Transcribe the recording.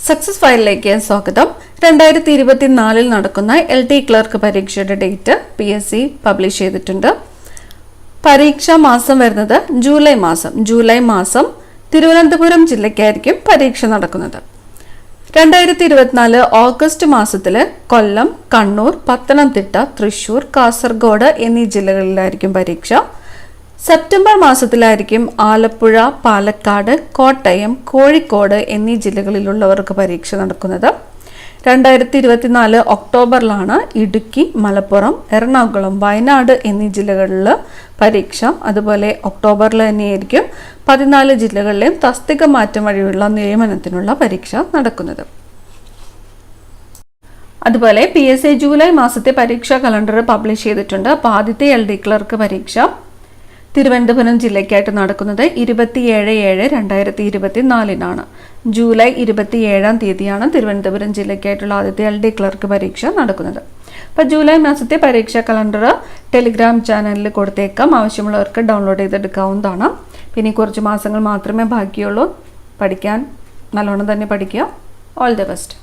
Success ഫയലിലേക്ക് സ്വാഗതം. 2024 നടക്കുന്ന LD ക്ലർക്ക് പരീക്ഷയുടെ ഡേറ്റ് PSC പബ്ലിഷ് ചെയ്തിട്ടുണ്ട്. പരീക്ഷാ മാസം വരുന്നത് ജൂലൈ മാസം തിരുവനന്തപുരം ജില്ലയ്ക്കായിരിക്കും പരീക്ഷ നടക്കുന്നത്. 2024 ഓഗസ്റ്റ് മാസത്തിൽ കൊല്ലം, കണ്ണൂർ, പത്തനംതിട്ട, തൃശൂർ, കാസർഗോഡ് എന്നീ ജില്ലകളിലായിരിക്കും പരീക്ഷ. സെപ്റ്റംബർ മാസത്തിലായിരിക്കും ആലപ്പുഴ, പാലക്കാട്, കോട്ടയം, കോഴിക്കോട് എന്നീ ജില്ലകളിലുള്ളവർക്ക് പരീക്ഷ നടക്കുന്നത്. 2024 ഒക്ടോബറിലാണ് ഇടുക്കി, മലപ്പുറം, എറണാകുളം, വയനാട് എന്നീ ജില്ലകളിൽ പരീക്ഷ. അതുപോലെ ഒക്ടോബറിൽ തന്നെയായിരിക്കും 14 ജില്ലകളിലെയും തസ്തിക മാറ്റം വഴിയുള്ള നിയമനത്തിനുള്ള പരീക്ഷ നടക്കുന്നത്. അതുപോലെ PSC ജൂലൈ മാസത്തെ പരീക്ഷാ കലണ്ടർ പബ്ലിഷ് ചെയ്തിട്ടുണ്ട്. അപ്പോൾ ആദ്യത്തെ LD ക്ലർക്ക് പരീക്ഷ തിരുവനന്തപുരം ജില്ലയ്ക്കായിട്ട് നടക്കുന്നത് 27/7/2024 ജൂലൈ 27 തീയതിയാണ് തിരുവനന്തപുരം ജില്ലയ്ക്കായിട്ടുള്ള ആദ്യത്തെ LD ക്ലർക്ക് പരീക്ഷ നടക്കുന്നത്. അപ്പോൾ ജൂലൈ മാസത്തെ പരീക്ഷാ കലണ്ടർ ടെലിഗ്രാം ചാനലിൽ കൊടുത്തേക്കാം. ആവശ്യമുള്ളവർക്ക് ഡൗൺലോഡ് ചെയ്തെടുക്കാവുന്നതാണ്. പിന്നെ കുറച്ച് മാസങ്ങൾ മാത്രമേ ബാക്കിയുള്ളൂ. പഠിക്കാൻ നല്ലോണം തന്നെ പഠിക്കുക. All the best.